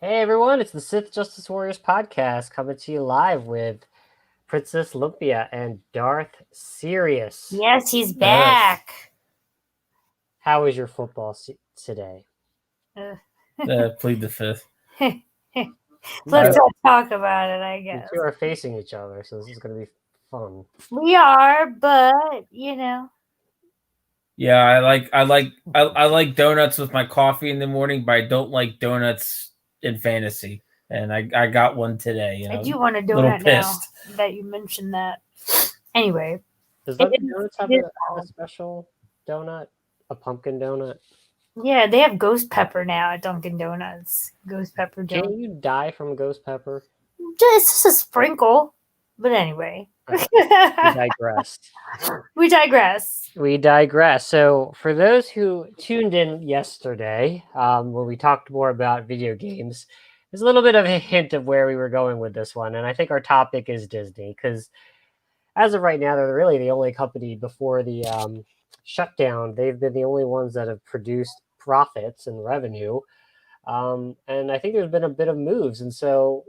Hey everyone, it's the Sith Justice Warriors podcast coming to you live with Princess Lumpia and Darth Sirius. Yes, he's Yes. back. How was your football today? Uh, Plead the fifth. You Let's two, I, not talk about it, I you two guess. are facing each other, so this is going to be fun. We are, but, you know. yeah, I like donuts with my coffee in the morning, but I don't like donuts in fantasy. And I got one today, I do want a little donut now pissed. that you mentioned that. Anyway, Does it Dunkin' is, Donuts it have is a fall. special donut? A pumpkin donut? Yeah, they have ghost pepper now at Dunkin' Donuts. Ghost pepper donut. Can't you die from ghost pepper? Just a sprinkle. But anyway. We digressed. We digress. We digress. So, for those who tuned in yesterday, when we talked more about video games, there's a little bit of a hint of where we were going with this one. And I think our topic is Disney, because as of right now, they're really the only company before the shutdown. They've been the only ones that have produced profits and revenue. And I think there's been a bit of moves. And so,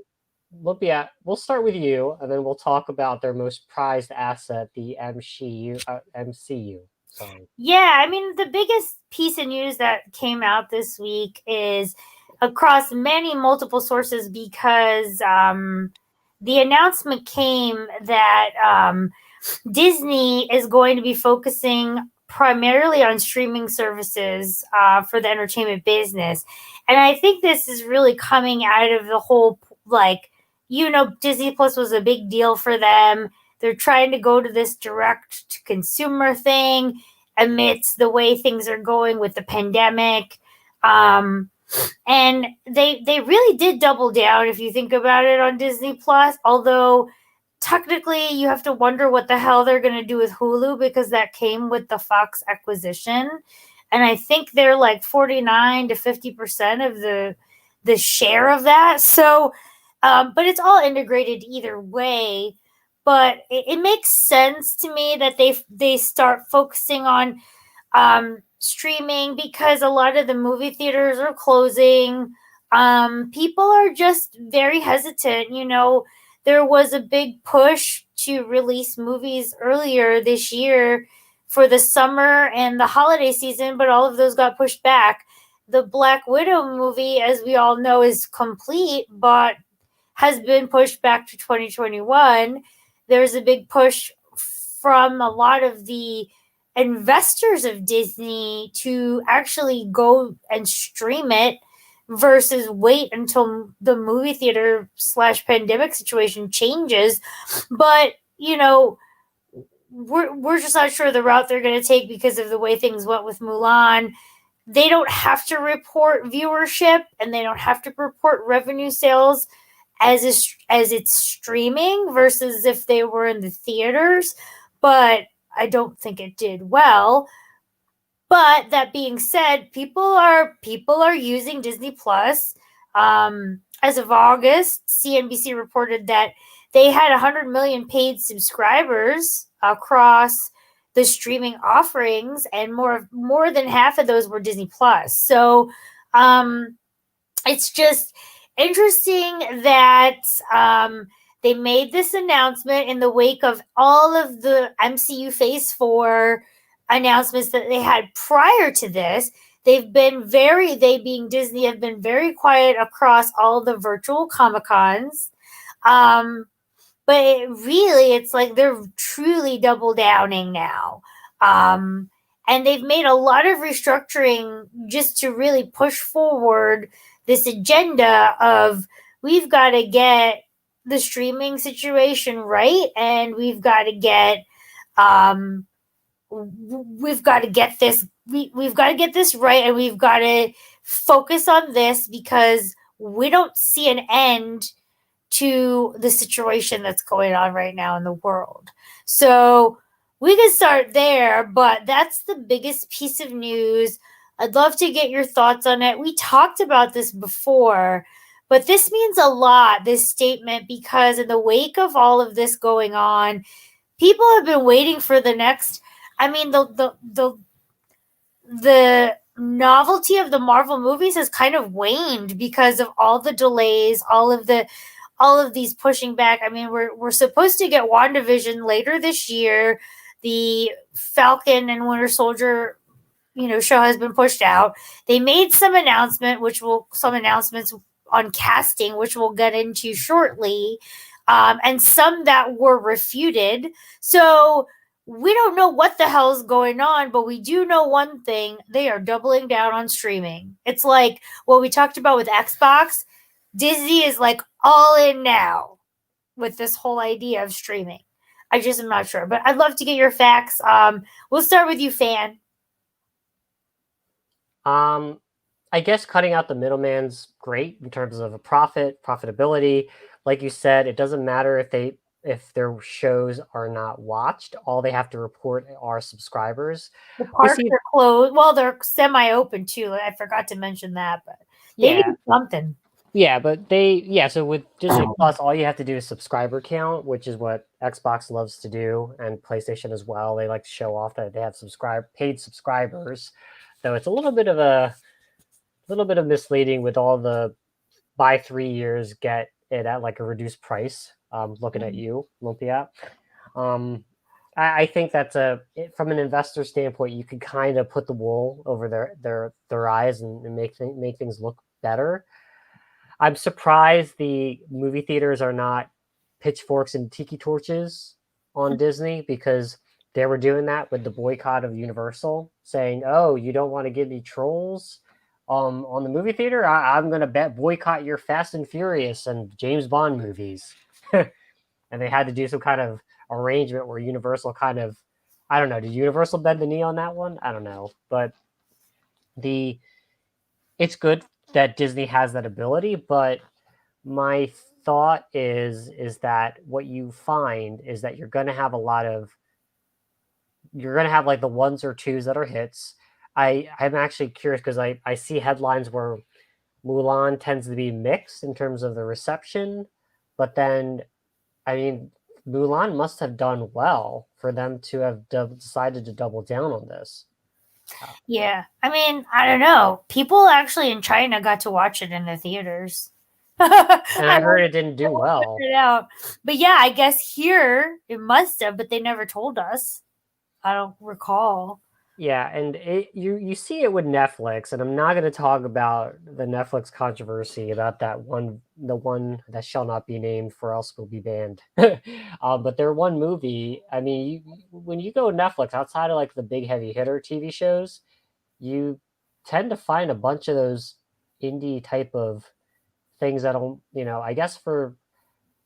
Lupia, we'll start with you, and then we'll talk about their most prized asset, the MCU. MCU. Sorry. Yeah, I mean, the biggest piece of news that came out this week is across many multiple sources because the announcement came that Disney is going to be focusing primarily on streaming services for the entertainment business. And I think this is really coming out of the whole, like, Disney Plus was a big deal for them. They're trying to go to this direct to consumer thing amidst the way things are going with the pandemic. And they really did double down if you think about it on Disney Plus, although technically you have to wonder what the hell they're going to do with Hulu because that came with the Fox acquisition. And I think they're like 49 to 50% of the share of that. So but it's all integrated either way. But it makes sense to me that they start focusing on streaming because a lot of the movie theaters are closing. People are just very hesitant. There was a big push to release movies earlier this year for the summer and the holiday season, but all of those got pushed back. The Black Widow movie, as we all know, is complete, but has been pushed back to 2021. There's a big push from a lot of the investors of Disney to actually go and stream it versus wait until the movie theater / pandemic situation changes. But, we're just not sure the route they're going to take because of the way things went with Mulan. They don't have to report viewership and they don't have to report revenue sales as it's streaming versus if they were in the theaters, but I don't think it did well. But that being said, people are using Disney Plus. As of August, CNBC reported that they had 100 million paid subscribers across the streaming offerings, and more than half of those were Disney Plus. So it's just interesting that they made this announcement in the wake of all of the MCU Phase 4 announcements that they had prior to this. They being Disney, have been very quiet across all the virtual Comic Cons. But it's like they're truly double downing now. And they've made a lot of restructuring just to really push forward this agenda of we've got to get the streaming situation right, and um we've got to get this we've got to get this right, and we've got to focus on this because we don't see an end to the situation that's going on right now in the world. So we can start there, but that's the biggest piece of news. I'd love to get your thoughts on it. We talked about this before, but this means a lot, this statement, because in the wake of all of this going on, people have been waiting for the next. I mean, the novelty of the Marvel movies has kind of waned because of all the delays, all of these pushing back. I mean, we're supposed to get WandaVision later this year. The Falcon and Winter Soldier, show has been pushed out. They made some announcements on casting, which we'll get into shortly, and some that were refuted. So we don't know what the hell's going on, but we do know one thing: they are doubling down on streaming. It's like what we talked about with Xbox. Disney is like all in now with this whole idea of streaming. I just am not sure, but I'd love to get your facts. We'll start with you, Fan. I guess cutting out the middleman's great in terms of profitability. Like you said, it doesn't matter if their shows are not watched. All they have to report are subscribers. The parks are closed. Well, they're semi-open too. I forgot to mention that, but they need something. Yeah, but so with Disney Plus, all you have to do is subscriber count, which is what Xbox loves to do, and PlayStation as well. They like to show off that they have paid subscribers. So it's a little bit of misleading with all the buy 3 years, get it at like a reduced price. Looking at you, Lumpia. I think that's from an investor standpoint, you could kind of put the wool over their eyes and make things look better. I'm surprised the movie theaters are not pitchforks and tiki torches on Disney, because they were doing that with the boycott of Universal, saying, "Oh, you don't want to give me trolls on the movie theater? I'm going to boycott your Fast and Furious and James Bond movies." And they had to do some kind of arrangement where Universal kind of, I don't know, did Universal bend the knee on that one? I don't know, but it's good that Disney has that ability, but my thought is that what you find is that you're going to have like the ones or twos that are hits. I'm actually curious because I see headlines where Mulan tends to be mixed in terms of the reception, but then, I mean, Mulan must have done well for them to have decided to double down on this. Yeah, I mean, I don't know. People actually in China got to watch it in the theaters. And I heard it didn't do well. But yeah, I guess here it must have, but they never told us. I don't recall. Yeah, and you see it with Netflix, and I'm not going to talk about the Netflix controversy about the one that shall not be named, for else will be banned. But their one movie, I mean, when you go Netflix, outside of like the big heavy hitter TV shows, you tend to find a bunch of those indie type of things that'll, I guess for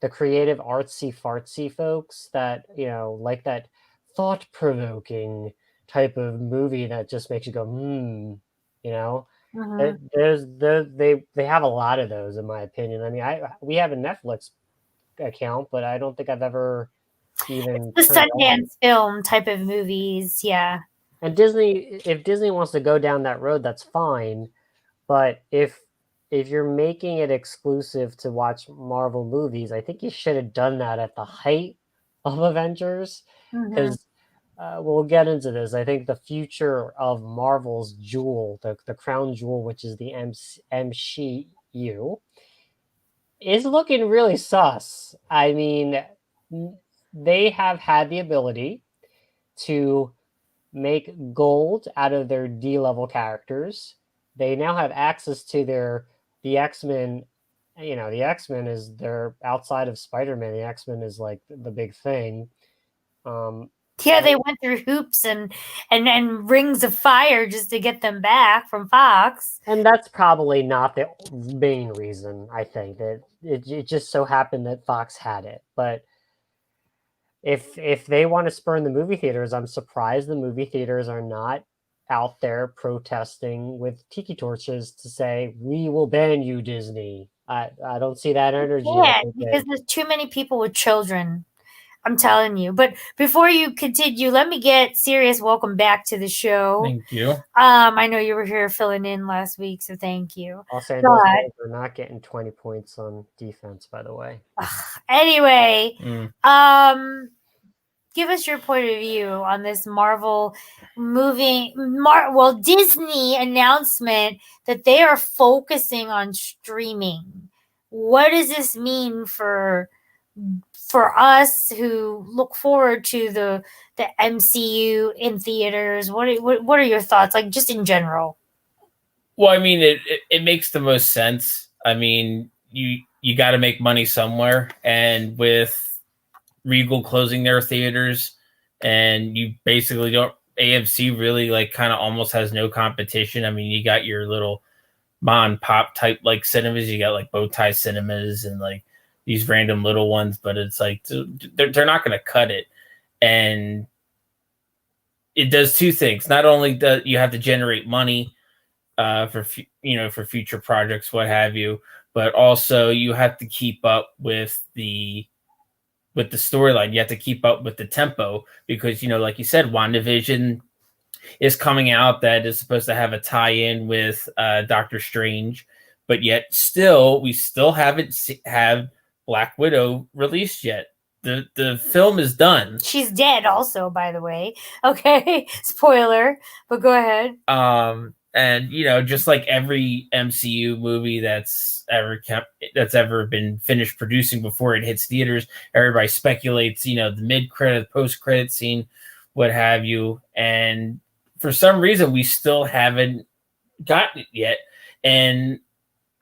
the creative artsy fartsy folks that, like that thought-provoking type of movie that just makes you go, they have a lot of those, in my opinion. I mean, we have a Netflix account, but I don't think I've ever even the Sundance film type of movies. Yeah. And if Disney wants to go down that road, that's fine. But if you're making it exclusive to watch Marvel movies, I think you should have done that at the height of Avengers, because we'll get into this. I think the future of Marvel's jewel, the crown jewel, which is the MCU, is looking really sus. I mean, they have had the ability to make gold out of their D-level characters. They now have access to the X-Men. The X-Men is they're outside of Spider-Man. The X-Men is like the big thing. Yeah, they went through hoops and rings of fire just to get them back from Fox. And that's probably not the main reason. I think that it just so happened that Fox had it. But if they want to spurn the movie theaters, I'm surprised the movie theaters are not out there protesting with tiki torches to say, "We will ban you, Disney." I don't see that energy. Yeah, because there's too many people with children. I'm telling you. But before you continue, let me get Sirius. Welcome back to the show. Thank you. I know you were here filling in last week, so thank you. Los Angeles are not getting 20 points on defense, by the way. Anyway, give us your point of view on this Marvel Disney announcement that they are focusing on streaming. What does this mean for us who look forward to the MCU in theaters? What are your thoughts, like, just in general? Well, I mean, it makes the most sense. I mean, you got to make money somewhere, and with Regal closing their theaters, and you basically don't. AMC really like kind of almost has no competition. I mean, you got your little mom and pop type like cinemas. You got like Bowtie Cinemas and like these random little ones, but it's like they're not going to cut it, and it does two things. Not only do you have to generate money for future projects, what have you, but also you have to keep up with the storyline. You have to keep up with the tempo because, like you said, WandaVision is coming out that is supposed to have a tie-in with Doctor Strange, but yet we still haven't have Black Widow released yet. The film is done. She's dead also, by the way. Okay, spoiler, but go ahead. And just like every MCU movie that's ever been finished producing before it hits theaters, everybody speculates, the mid-credit, post-credit scene, what have you. And for some reason, we still haven't gotten it yet. And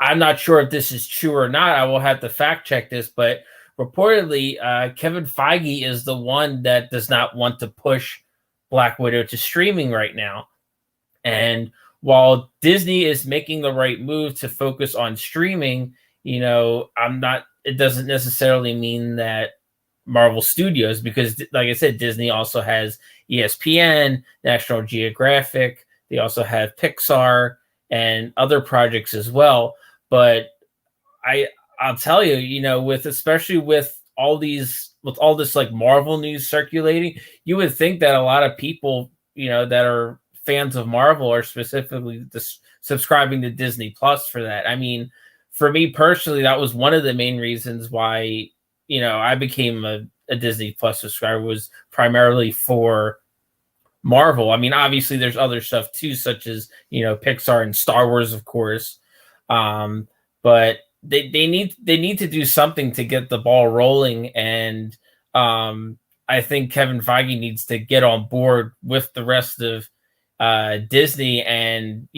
I'm not sure if this is true or not. I will have to fact check this, but reportedly, Kevin Feige is the one that does not want to push Black Widow to streaming right now. And while Disney is making the right move to focus on streaming, it doesn't necessarily mean that Marvel Studios, because like I said, Disney also has ESPN, National Geographic. They also have Pixar and other projects as well. But I'll tell you, especially with all this like Marvel news circulating, you would think that a lot of people, that are fans of Marvel are specifically subscribing to Disney Plus for that. I mean, for me personally, that was one of the main reasons why, I became a Disney Plus subscriber, was primarily for Marvel. I mean, obviously there's other stuff too, such as, Pixar and Star Wars, of course. But they need to do something to get the ball rolling. And I think Kevin Feige needs to get on board with the rest of Disney, and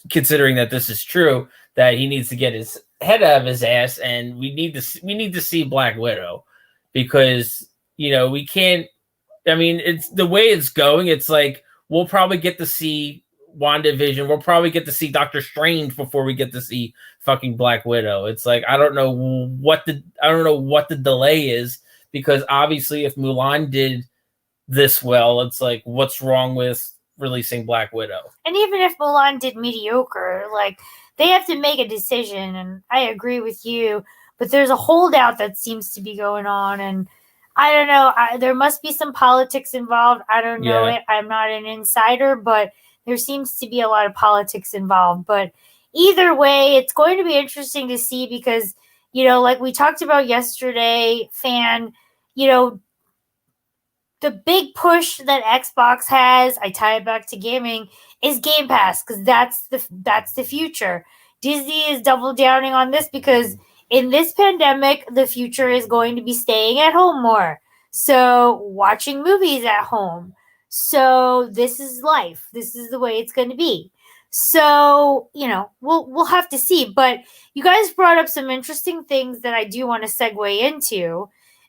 considering that this is true, that he needs to get his head out of his ass, and we need to see Black Widow, because we can't. I mean, it's the way it's going. It's like we'll probably get to see WandaVision. We'll probably get to see Doctor Strange before we get to see fucking Black Widow. It's like I don't know what the delay is, because obviously if Mulan did this well, it's like, what's wrong with releasing Black Widow? And even if Mulan did mediocre, like, they have to make a decision, and I agree with you, but there's a holdout that seems to be going on, and I don't know, there must be some politics involved. I don't know it. I'm not an insider, but there seems to be a lot of politics involved. But either way, it's going to be interesting to see, because, like we talked about yesterday, the big push that Xbox has, I tie it back to gaming, is Game Pass, because that's the future. Disney is double downing on this because in this pandemic, the future is going to be staying at home more. So watching movies at home. So this is life. This is the way it's going to be. So, we'll have to see. But you guys brought up some interesting things that I do want to segue into.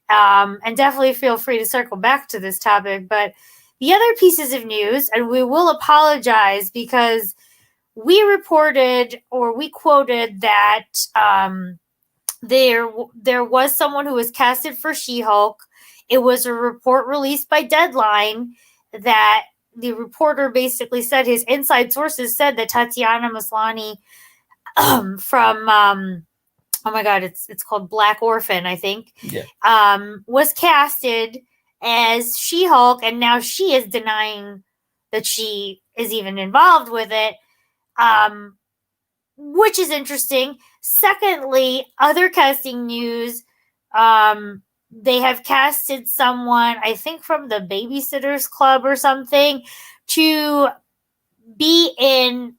And definitely feel free to circle back to this topic. But the other pieces of news, and we will apologize because we reported, or we quoted, that there was someone who was casted for She-Hulk. It was a report released by Deadline that the reporter basically said his inside sources said that Tatiana Maslany from oh my God, it's called Black Orphan, I think. Yeah. Was casted as She-Hulk, and now she is denying that she is even involved with it, which is interesting. Secondly, other casting news, they have casted someone, I think from the Babysitters Club or something, to be in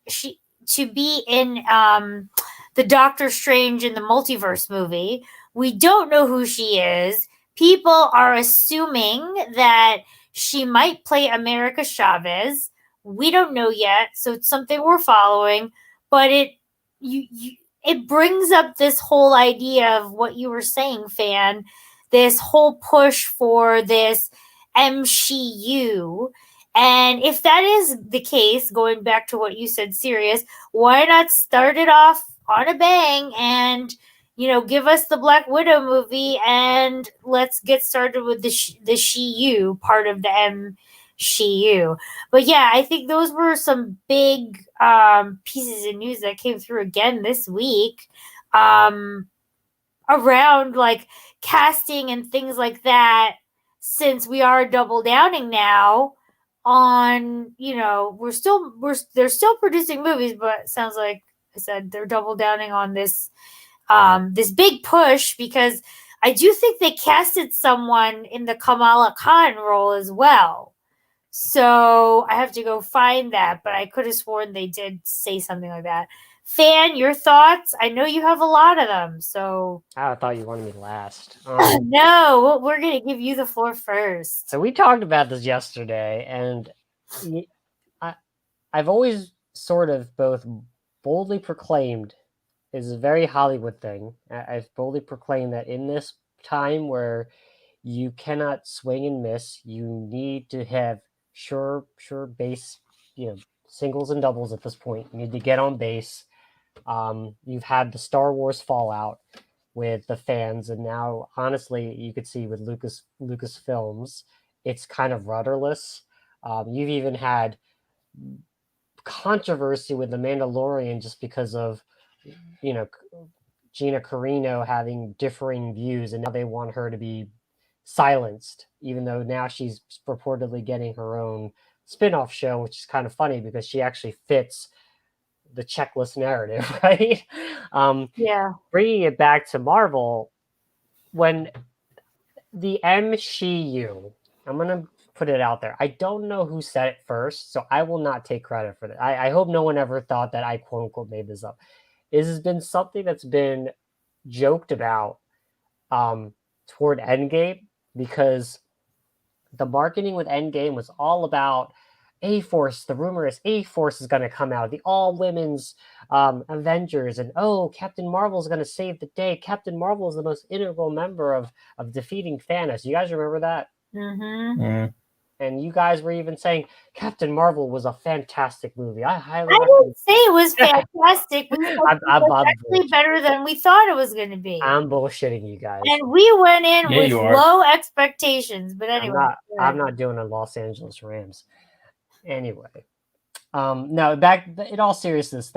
the Doctor Strange in the Multiverse movie. We don't know who she is. People are assuming that she might play America Chavez. We don't know yet, so it's something we're following. But it brings up this whole idea of what you were saying, Fan. This whole push for this MCU. And if that is the case, going back to what you said, Sirius, why not start it off on a bang and, give us the Black Widow movie and let's get started with the SHIU part of the MCU. But yeah, I think those were some big pieces of news that came through again this week around like casting and things like that, since we are double downing now on, they're still producing movies, but it sounds like I said they're double downing on this this big push, because I do think they casted someone in the Kamala Khan role as well. So I have to go find that, but I could have sworn they did say something like that. Fan, your thoughts? I know you have a lot of them, so I thought you wanted me last. no, we're gonna give you the floor first. So we talked about this yesterday, and I've always sort of both boldly proclaimed, is a very Hollywood thing. I've boldly proclaimed that in this time where you cannot swing and miss, you need to have sure base, singles and doubles at this point. You need to get on base. You've had the Star Wars fallout with the fans, and now honestly you could see with Lucasfilms, it's kind of rudderless. You've even had controversy with the Mandalorian just because of Gina Carano having differing views, and now they want her to be silenced, even though now she's purportedly getting her own spin-off show, which is kind of funny because she actually fits the checklist narrative, right? Yeah. Bringing it back to Marvel, when the MCU, I'm going to put it out there. I don't know who said it first, so I will not take credit for that. I hope no one ever thought that I quote unquote made this up. This has been something that's been joked about toward Endgame, because the marketing with Endgame was all about A-Force. The rumor is A-Force is going to come out, the all-women's Avengers, and Captain Marvel is going to save the day. Captain Marvel is the most integral member of defeating Thanos. You guys remember that? Mm-hmm. Mm. And you guys were even saying Captain Marvel was a fantastic movie. I didn't say it was fantastic. We thought I'm it was actually better than we thought it was going to be. I'm bullshitting you guys. And we went in Yeah, with you are. low expectations. But anyway, I'm not doing a Los Angeles Rams. Anyway, no. Back in all seriousness,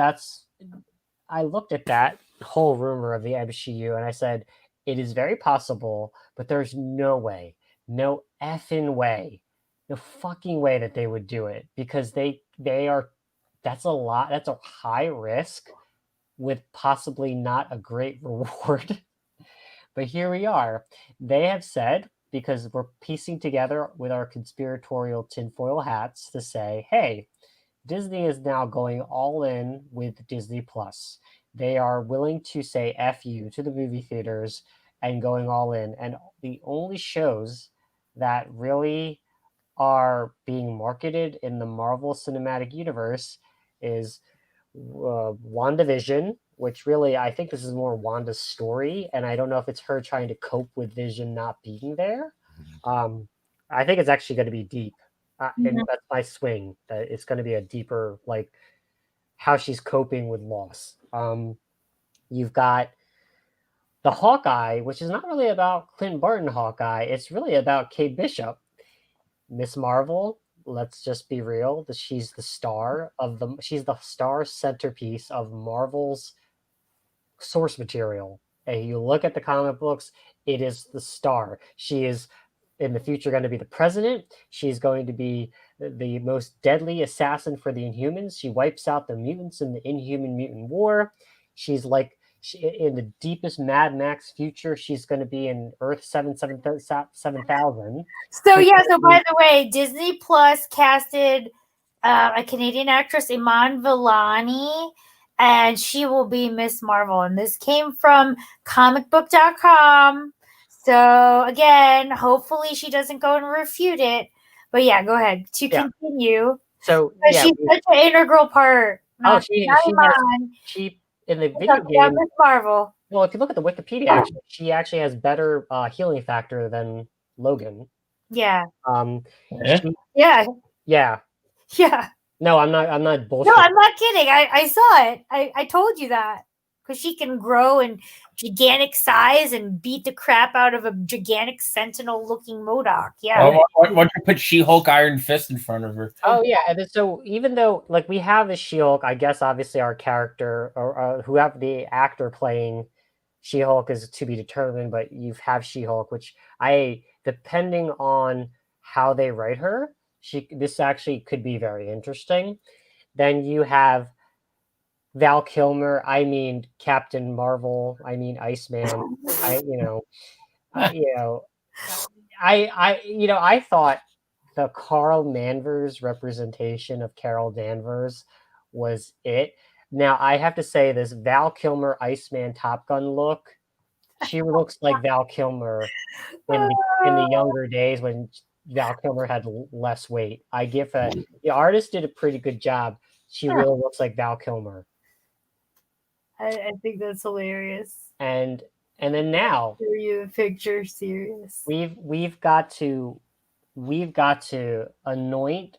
I looked at that whole rumor of the MCU and I said it is very possible, but there's no way, no effing way, no fucking way that they would do it, because they are. That's a lot. That's a high risk with possibly not a great reward. But here we are. They have said, because we're piecing together with our conspiratorial tinfoil hats to say, hey, Disney is now going all in with Disney Plus. They are willing to say F you to the movie theaters and going all in. And the only shows that really are being marketed in the Marvel Cinematic Universe is WandaVision, which really, I think this is more Wanda's story, and I don't know if it's her trying to cope with Vision not being there. I think it's actually going to be deep, and that's my swing, that it's going to be a deeper, like, how she's coping with loss. You've got the Hawkeye, which is not really about Clint Barton Hawkeye, it's really about Kate Bishop. Miss Marvel, let's just be real, she's the star centerpiece of Marvel's source material. And you look at the comic books, it is the star. She is in the future going to be the president. She's going to be the most deadly assassin for the Inhumans. She wipes out the mutants in the Inhuman Mutant War. She's like in the deepest Mad Max future, she's going to be in Earth 7000. So yeah, so by the way, Disney Plus casted a Canadian actress, Iman Vellani, and she will be Miss Marvel. And this came from comicbook.com. So again, hopefully she doesn't go and refute it. But yeah, go ahead to continue. So yeah, she's such an integral part. She in the video game. Miss Marvel. Well, if you look at the Wikipedia, she actually has better healing factor than Logan. Yeah. Yeah. Yeah. No, I'm not bullshit. No, I'm not kidding. I saw it. I told you that. Because she can grow in gigantic size and beat the crap out of a gigantic sentinel-looking MODOK. Yeah. Why don't you put She-Hulk Iron Fist in front of her? Oh, yeah. And so even though, like, we have the She-Hulk, I guess, obviously, our character, or who have the actor playing She-Hulk is to be determined, but you have She-Hulk, which depending on how they write her, this actually could be very interesting. Then you have Val Kilmer, Captain Marvel, Iceman. I thought the Carl Danvers representation of Carol Danvers was it. Now I have to say this Val Kilmer Iceman Top Gun look. She looks like Val Kilmer in the younger days when Val Kilmer had less weight. The artist did a pretty good job. She really looks like Val Kilmer. I think that's hilarious. And then now show you the picture. Serious. We've got to anoint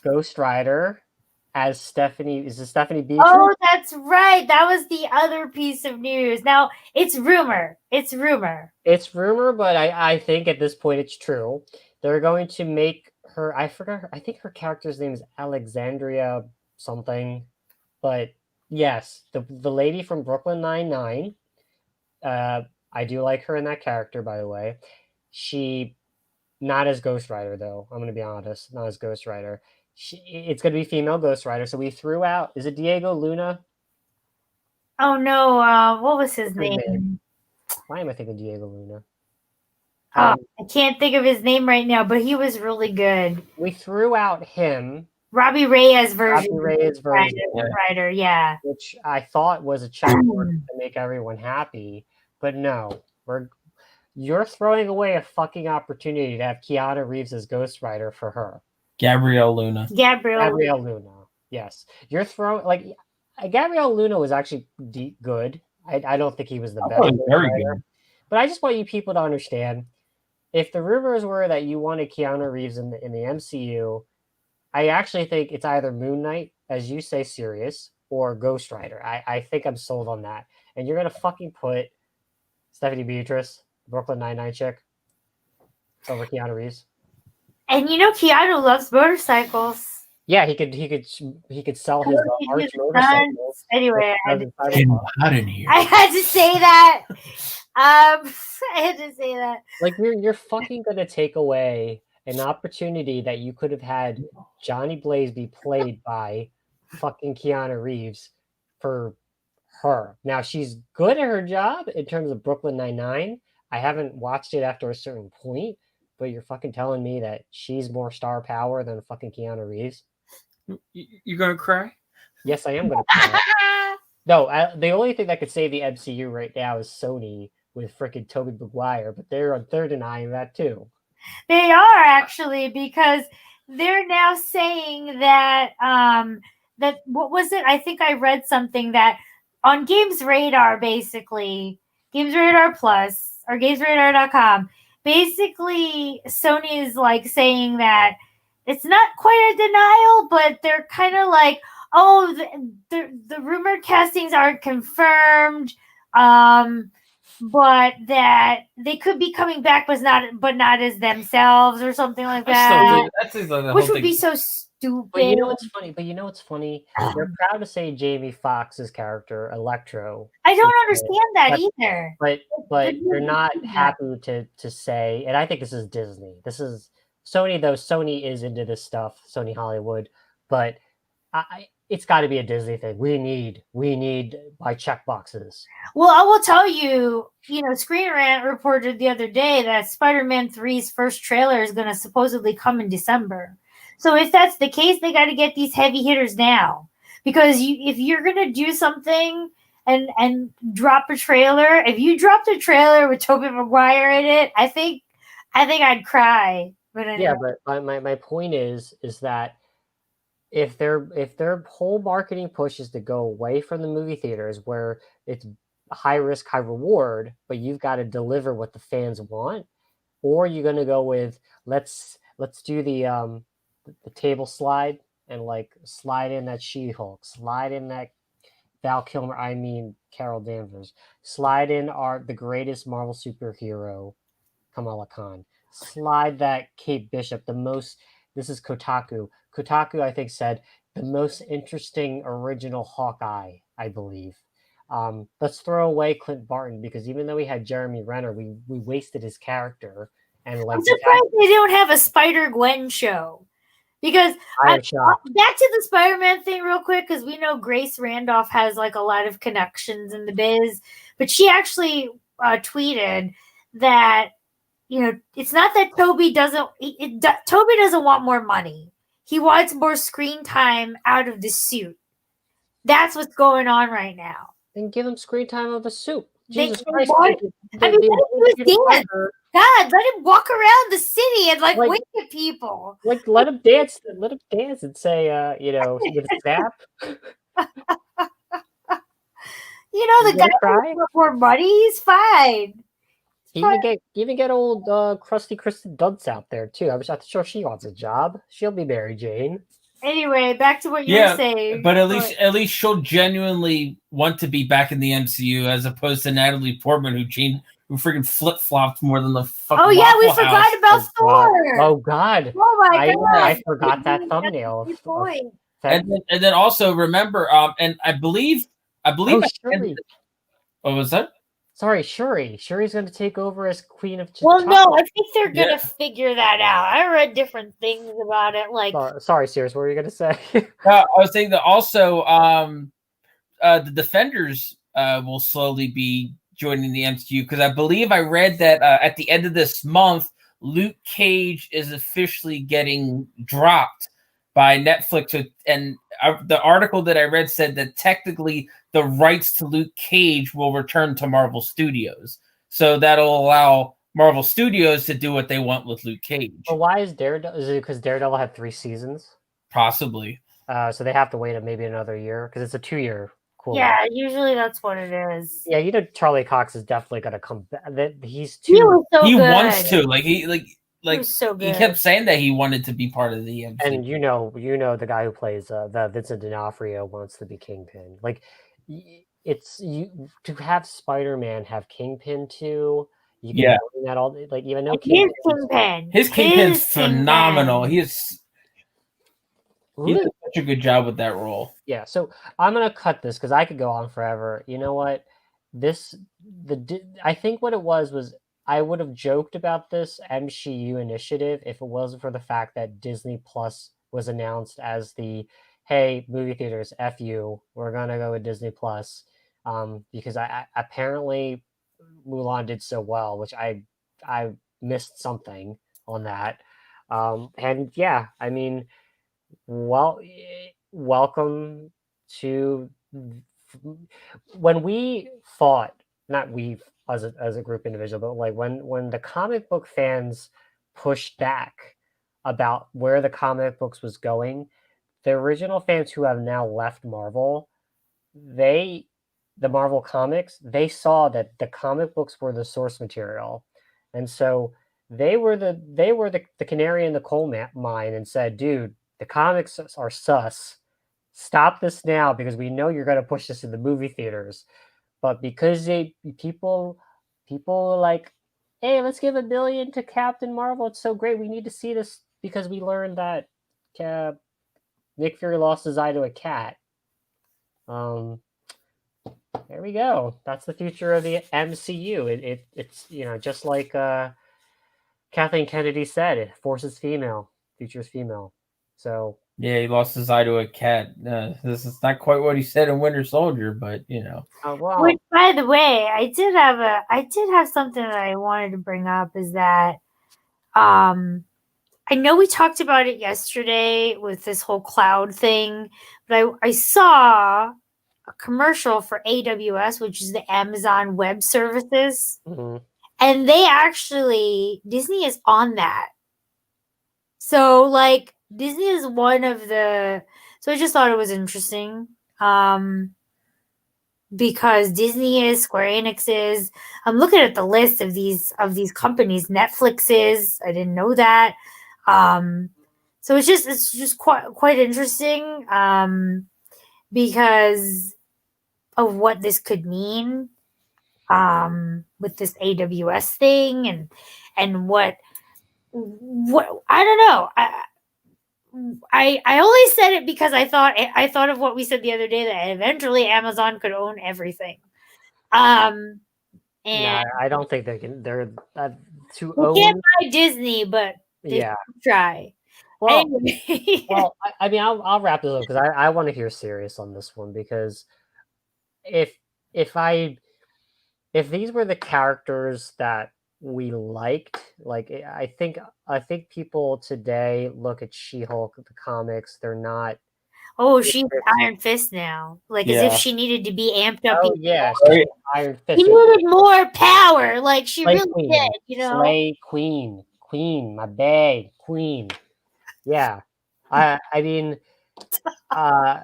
Ghost Rider as Stephanie. Is it Stephanie Beatrice? Oh, that's right. That was the other piece of news. Now it's rumor. It's rumor, but I think at this point it's true. They're going to make her. I forgot. I think her character's name is Alexandria something, but. Yes, the lady from Brooklyn Nine-Nine. I do like her in that character, by the way. She, not as Ghost Rider, though. I'm going to be honest. Not as Ghost Rider. It's going to be female Ghost Rider. So we threw out, is it Diego Luna? Oh, no. What was his name? Why am I thinking Diego Luna? I can't think of his name right now, but he was really good. We threw out him. Robbie Reyes version. Rider, yeah. Which I thought was a checkboard to make everyone happy, but no. You're throwing away a fucking opportunity to have Keanu Reeves as Ghost Rider for her. Gabrielle Luna. Gabrielle Luna. Yes. You're throwing Gabrielle Luna was actually good. I don't think he was the best. Very good. But I just want you people to understand, if the rumors were that you wanted Keanu Reeves in the MCU, I actually think it's either Moon Knight, as you say, Sirius, or Ghost Rider. I think I'm sold on that. And you're going to fucking put Stephanie Beatrice, Brooklyn Nine-Nine chick, over Keanu Reeves. And Keanu loves motorcycles. Yeah, he could sell his arch motorcycles. Anyway, hot in here. I had to say that. I had to say that. Like you're fucking going to take away an opportunity that you could have had Johnny Blaze be played by fucking Keanu Reeves for her. Now, she's good at her job in terms of Brooklyn Nine-Nine. I haven't watched it after a certain point, but you're fucking telling me that she's more star power than fucking Keanu Reeves? You gonna cry? Yes, I am gonna cry. No, the only thing that could save the MCU right now is Sony with freaking Tobey Maguire, but they're denying that too. They are actually, because they're now saying that that what was it? I think I read something that on Games Radar, basically, Games Radar Plus or GamesRadar.com, basically Sony is saying that it's not quite a denial, but they're kind of like, oh, the rumored castings aren't confirmed. But that they could be coming back, but not as themselves or something like that. Which would be so stupid. But you know what's funny? They're proud to say Jamie Foxx's character, Electro. I don't understand that either. But they're not happy to say, and I think this is Disney. This is Sony, though. Sony is into this stuff, Sony Hollywood. But it's got to be a Disney thing. We need by check boxes. Well, I will tell you, Screen Rant reported the other day that Spider-Man 3's first trailer is going to supposedly come in December. So if that's the case, they got to get these heavy hitters now. Because if you're going to do something and drop a trailer, if you dropped a trailer with Tobey Maguire in it, I think I'd cry. But anyway. Yeah, but my point is that if their whole marketing push is to go away from the movie theaters where it's high risk, high reward, but you've got to deliver what the fans want, or you're going to go with let's do the table slide and like slide in that She-Hulk, slide in that Val Kilmer, I mean Carol Danvers, slide in the greatest Marvel superhero, Kamala Khan, slide that Kate Bishop, this is Kotaku. Kotaku, I think, said the most interesting original Hawkeye, I believe. Let's throw away Clint Barton because even though we had Jeremy Renner, we wasted his character. And like, I'm surprised they don't have a Spider-Gwen show. Because back to the Spider-Man thing real quick, because we know Grace Randolph has like a lot of connections in the biz, but she actually tweeted that it's not that Toby doesn't want more money. He wants more screen time out of the suit. That's what's going on right now. Then give him screen time of the suit. Jesus Christ! Let him dance. God, let him walk around the city and like wink at people. Like let him dance. Let him dance and say, with Snap. The guy wants more money. He's fine. Even get old crusty Kristen Dunst out there too. I'm not sure she wants a job. She'll be Mary Jane. Anyway, back to what you were saying. But at least she'll genuinely want to be back in the MCU as opposed to Natalie Portman who freaking flip flopped more than the fucking. Oh yeah, we forgot about Thor. Oh God! Oh my God! I forgot that thumbnail. And then also remember, and I believe. Shuri. What was that? Sorry, Shuri. Shuri's going to take over as Queen of T'Challa. Well, no, I think they're going to figure that out. I read different things about it. Like, sorry, Sears, what were you going to say? I was saying that also the Defenders will slowly be joining the MCU because I believe I read that at the end of this month, Luke Cage is officially getting dropped by Netflix. And the article that I read said that technically the rights to Luke Cage will return to Marvel Studios. So that'll allow Marvel Studios to do what they want with Luke Cage. But why is Daredevil? Is it because Daredevil had 3 seasons? Possibly. So they have to wait maybe another year because it's a 2-year cool. Yeah, usually that's what it is. Yeah, Charlie Cox is definitely going to come back. He's too. He wants to. Like so he kept saying that he wanted to be part of the MCU. And you know the guy who plays the Vincent D'Onofrio wants to be Kingpin. Like to have Spider-Man have Kingpin too. You can that all like even though his Kingpin's phenomenal. He did such a good job with that role. Yeah, so I'm gonna cut this because I could go on forever. You know what? I think what it was I would have joked about this MCU initiative if it wasn't for the fact that Disney Plus was announced as the, hey, movie theaters, F you, we're going to go with Disney Plus. Because I apparently Mulan did so well, which I missed something on that. And yeah, I mean, welcome to when we fought, not we as a group individual, but like when the comic book fans pushed back about where the comic books was going, the original fans who have now left Marvel, the Marvel comics, they saw that the comic books were the source material, and so they were the canary in the coal mine and said, dude, the comics are sus. Stop this now because we know you're going to push this in the movie theaters. But because people are like, hey, let's give $1 billion to Captain Marvel. It's so great. We need to see this because we learned that Nick Fury lost his eye to a cat. There we go. That's the future of the MCU. It's just like Kathleen Kennedy said, it forces female, future's female. So Yeah, he lost his eye to a cat. This is not quite what he said in Winter Soldier, but Well, Which, by the way, I did have something that I wanted to bring up is that I know we talked about it yesterday with this whole cloud thing, but I saw a commercial for AWS, which is the Amazon Web Services, mhm. and they actually Disney is on that. So like Disney is one of the so I just thought it was interesting. Because Disney is, Square Enix is. I'm looking at the list of these companies. Netflix is. I didn't know that. So it's just quite interesting because of what this could mean with this AWS thing and what I don't know. I only said it because I thought of what we said the other day that eventually Amazon could own everything. And No, I don't think they can. They're to they can't own. buy Disney, but they Yeah. should try. Well, Anyway. well. I mean, I'll wrap this up because I want to hear serious on this one because if if I if these were the characters that we liked, like I think people today look at She-Hulk, the comics, they're not. Oh, she's Iron Fist now. Like as if Yeah. she needed to be amped up. Oh yeah, Right. Iron She Fist. needed more power. Like she Slay really Queen. did, you know. Slay Queen, my babe, Queen. Yeah, I mean, yeah,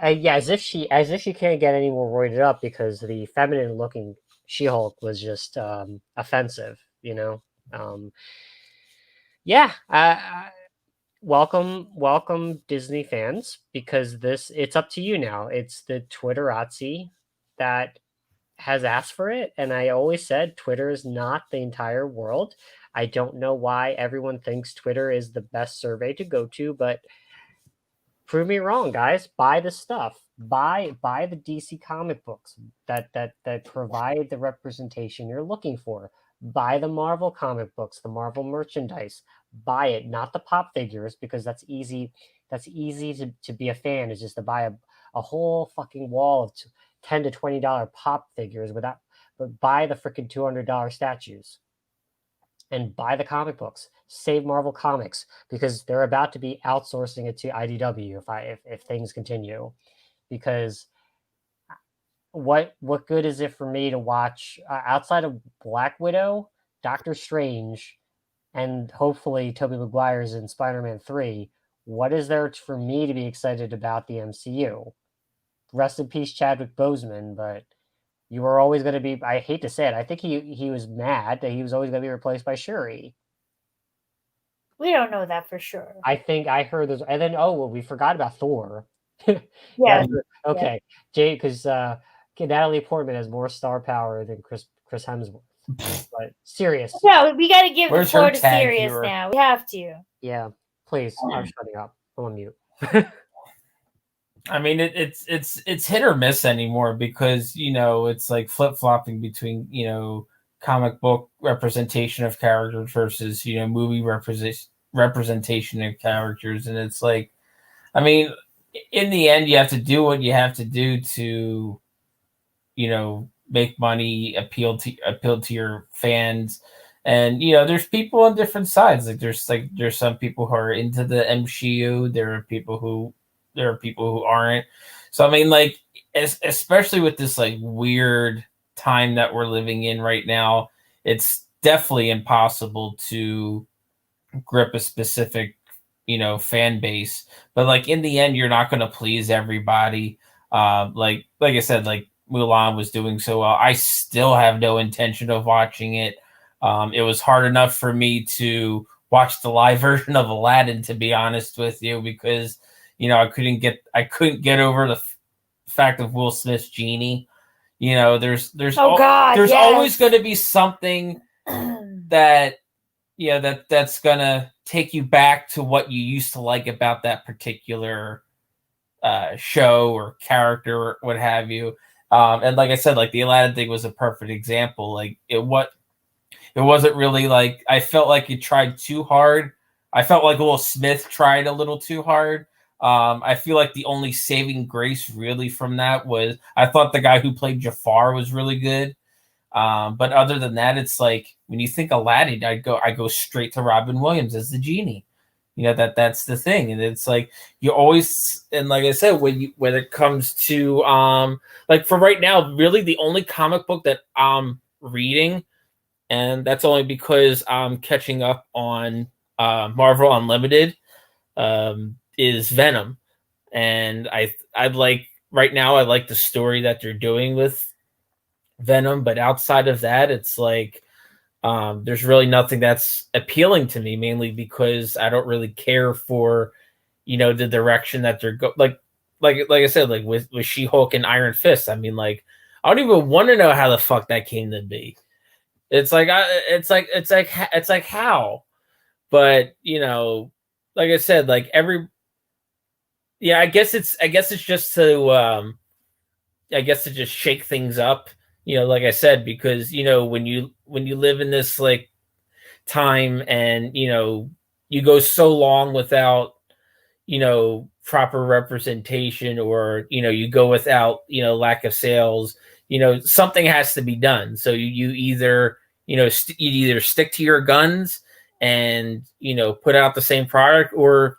as if she can't get any more roided up because the feminine looking She-Hulk was just offensive, you know. Yeah, welcome Disney fans because it's up to you now. It's the Twitterazzi that has asked for it, and I always said Twitter is not the entire world. I don't know why everyone thinks Twitter is the best survey to go to, but prove me wrong, guys. Buy the stuff. Buy the DC comic books that provide the representation you're looking for. Buy the Marvel comic books, the Marvel merchandise. Buy it, not the pop figures, because that's easy. That's easy to be a fan, is just to buy a whole fucking wall of $10 to $20 pop figures without, but buy the freaking $200 statues and buy the comic books. Save Marvel Comics because they're about to be outsourcing it to IDW if things continue. Because what good is it for me to watch outside of Black Widow, Doctor Strange, and hopefully Tobey Maguire's in Spider-Man 3? What is there for me to be excited about the MCU? Rest in peace, Chadwick Boseman, but you were always going to be, I hate to say it, I think he was mad that he was always going to be replaced by Shuri. We don't know that for sure. I think I heard this, and then we forgot about Thor. Yeah. Okay, Jay, because Natalie Portman has more star power than Chris Hemsworth. But serious. No, we got to give Where's the floor her to tag Sirius hero? now. We have to. Yeah, please. I'm shutting up. I'm on mute. I mean, it's hit or miss anymore because it's like flip flopping between comic book representation of characters versus movie representation of characters, and it's like, I mean, in the end, you have to do what you have to do to make money, appeal to your fans. And there's people on different sides. There's some people who are into the MCU. There are people who aren't. So I mean, like, especially with this like weird time that we're living in right now, it's definitely impossible to grip a specific fan base. But like in the end, you're not going to please everybody. Like I said, like Mulan was doing so well. I still have no intention of watching it. It was hard enough for me to watch the live version of Aladdin, to be honest with you, because I couldn't get over the fact of Will Smith's genie. There's always going to be something that that's gonna take you back to what you used to like about that particular show or character or what have you. And like I said, like the Aladdin thing was a perfect example. Like it wasn't really like, I felt like it tried too hard. I felt like Will Smith tried a little too hard. I feel like the only saving grace really from that was I thought the guy who played Jafar was really good. But other than that, it's like when you think Aladdin, I go straight to Robin Williams as the genie. That's the thing, and it's like you always, and like I said, when it comes to like for right now, really the only comic book that I'm reading, and that's only because I'm catching up on Marvel Unlimited, is Venom, and I like right now I like the story that they're doing with Venom, but outside of that, it's like there's really nothing that's appealing to me, mainly because I don't really care for the direction that they're like I said, like with She-Hulk and Iron Fist. I mean, like I don't even want to know how the fuck that came to be. It's like it's like how, but like I said, like I guess it's just to just shake things up. Like I said, because when you live in this like time, and you go so long without proper representation, or you go without lack of sales, something has to be done. So you either you either stick to your guns and put out the same product, or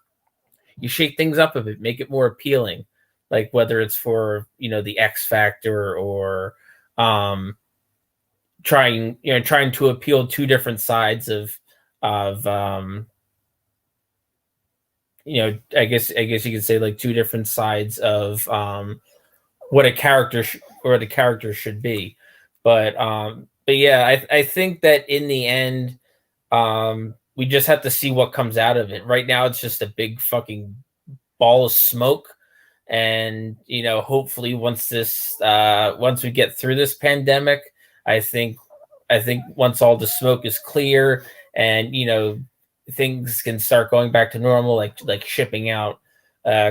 you shake things up a bit, make it more appealing, like whether it's for the X Factor, or trying to appeal two different sides of I guess you could say like two different sides of what a character or the character should be. But yeah, I think that in the end, we just have to see what comes out of it. Right now, it's just a big fucking ball of smoke. And hopefully once we get through this pandemic, I think once all the smoke is clear, and things can start going back to normal, like shipping out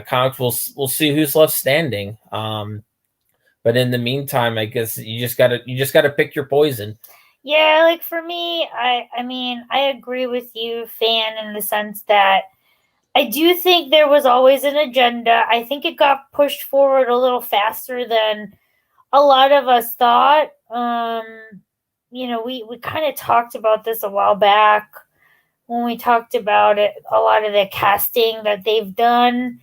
comics, we'll see who's left standing. But in the meantime, I guess you just gotta pick your poison. Yeah, like for me, I mean, I agree with you, Fan, in the sense that I do think there was always an agenda. I think it got pushed forward a little faster than a lot of us thought. We kind of talked about this a while back when we talked about it, a lot of the casting that they've done.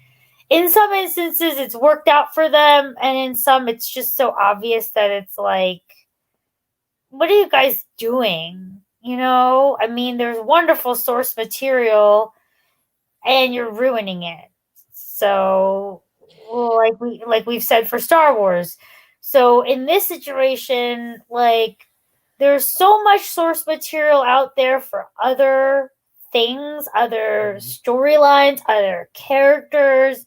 In some instances, it's worked out for them, and in some, it's just so obvious that it's like, what are you guys doing? I mean, there's wonderful source material, and you're ruining it. So, like we've said for Star Wars. So in this situation, like there's so much source material out there for other things, other storylines, other characters,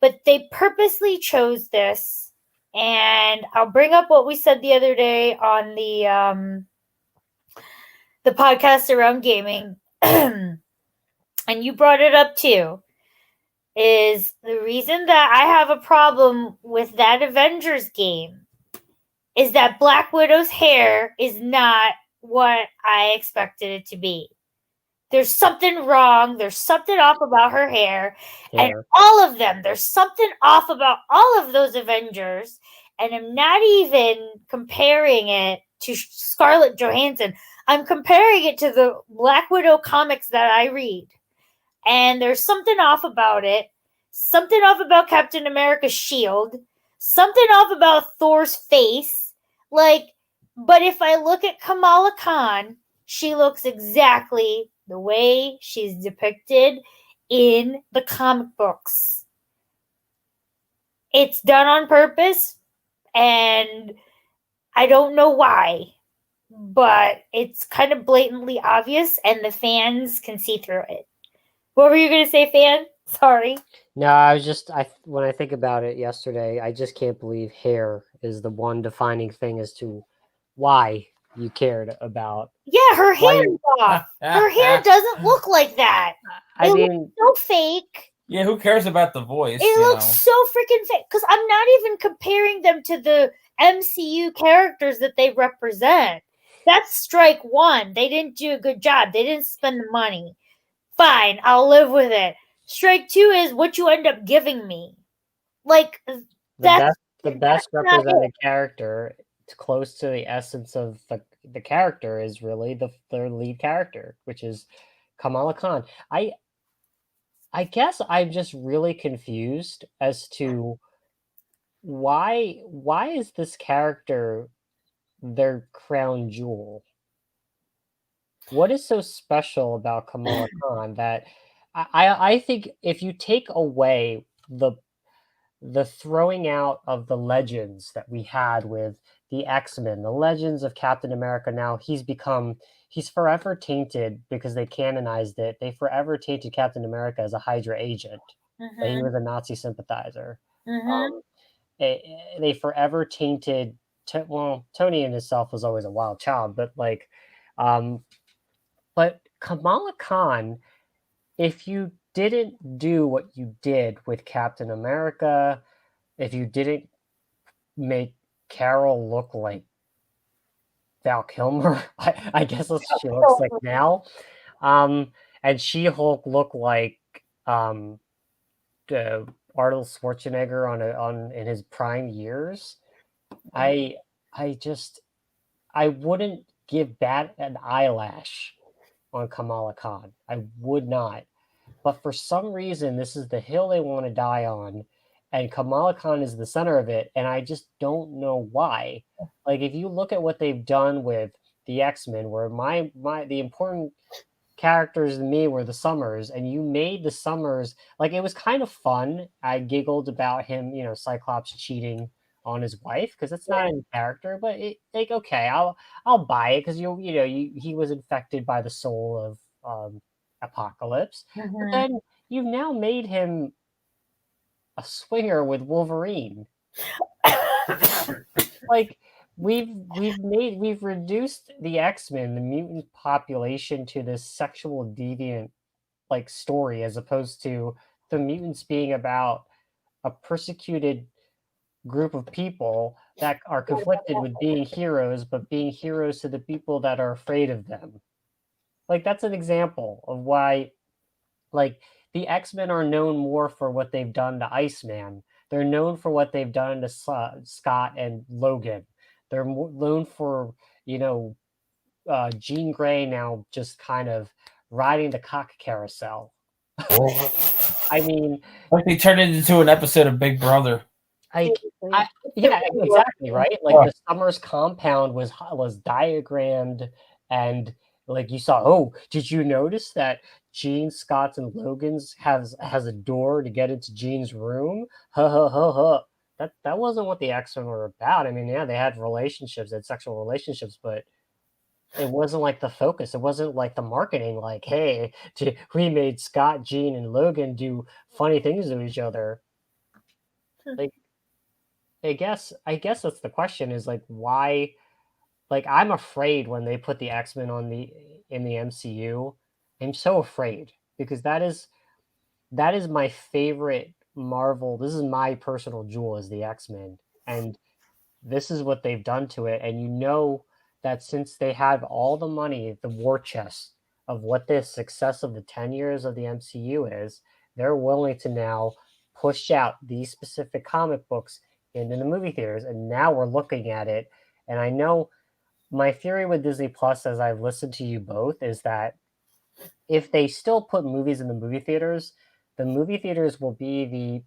but they purposely chose this. And I'll bring up what we said the other day on the podcast around gaming. And you brought it up too, is the reason that I have a problem with that Avengers game is that Black Widow's hair is not what I expected it to be. There's something wrong. There's something off about her hair. And all of them, there's something off about all of those Avengers. And I'm not even comparing it to Scarlett Johansson. I'm comparing it to the Black Widow comics that I read. And there's something off about it. Something off about Captain America's shield. Something off about Thor's face. But if I look at Kamala Khan, she looks exactly the way she's depicted in the comic books. It's done on purpose, and I don't know why, but it's kind of blatantly obvious, and the fans can see through it. What were you going to say, Fan? Sorry. No, I was just when I think about it yesterday, I just can't believe hair is the one defining thing as to why you cared about. Yeah, her hair is off. Her hair doesn't look like that. I mean, looks so fake. Yeah, who cares about the voice? It looks so freaking fake. Because I'm not even comparing them to the MCU characters that they represent. That's strike one. They didn't do a good job. They didn't spend the money. Fine, I'll live with it. strike two is what you end up giving me. Like The that's best not represented character, it's close to the essence of the character, is really their lead character, which is Kamala Khan. I guess I'm just really confused as to why is this character their crown jewel? What is so special about Kamala Khan that I think if you take away the throwing out of the legends that we had with the X-Men, the legends of Captain America, now he's forever tainted because they canonized it. They forever tainted Captain America as a Hydra agent. That he was a Nazi sympathizer. They forever tainted. Tony in himself was always a wild child, but but Kamala Khan, if you didn't do what you did with Captain America, if you didn't make Carol look like Val Kilmer, I guess that's what she looks like now, and She-Hulk look like Arnold Schwarzenegger in his prime years, I wouldn't give bat an eyelash on Kamala Khan. I would not. But for some reason, this is the hill they want to die on, and Kamala Khan is the center of it, and I just don't know why. Like, if you look at what they've done with the X-Men, where the important characters to me were the Summers, and you made the Summers, like, it was kind of fun. I giggled about him, Cyclops cheating on his wife, because it's not in character, but okay, I'll buy it, because he was infected by the soul of Apocalypse. But then you've now made him a swinger with Wolverine. Like, we've reduced the X-Men, the mutant population, to this sexual deviant like story, as opposed to the mutants being about a persecuted group of people that are conflicted with being heroes, but being heroes to the people that are afraid of them. Like, that's an example of why, like, the X-Men are known more for what they've done to Iceman. They're known for what they've done to Scott and Logan. They're known for, Jean Grey now just kind of riding the cock carousel. I mean, like they turned it into an episode of Big Brother. Yeah, exactly, right? Like, the Summers compound was diagrammed, and like you saw, oh, did you notice that Jean, Scott's, and Logan's has a door to get into Jean's room? Ha ha ha ha. That wasn't what the X-Men were about. I mean, yeah, they had relationships, they had sexual relationships, but it wasn't like the focus. It wasn't like the marketing, like, hey, we made Scott, Jean, and Logan do funny things to each other. Like, I guess that's the question, is like, why? Like, I'm afraid when they put the X-Men in the MCU. I'm so afraid, because that is my favorite Marvel. This is my personal jewel, is the X-Men, and this is what they've done to it. And that since they have all the money, the war chest of what the success of the 10 years of the MCU is, they're willing to now push out these specific comic books into the movie theaters. And now we're looking at it. And I know my theory with Disney Plus, as I've listened to you both, is that if they still put movies in the movie theaters, the movie theaters will be the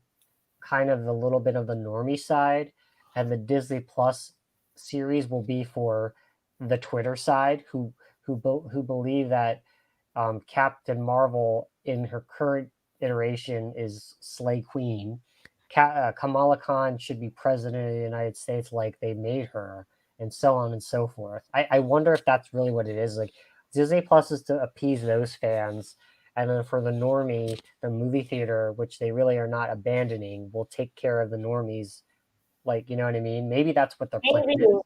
kind of the little bit of the normie side, and the Disney Plus series will be for the Twitter side, who believe that Captain Marvel in her current iteration is Slay Queen. Kamala Khan should be president of the United States like they made her, and so on and so forth. I wonder if that's really what it is. Like, Disney Plus is to appease those fans, and then for the normie, the movie theater, which they really are not abandoning, will take care of the normies. Like, you know what I mean? Maybe that's what they're playing.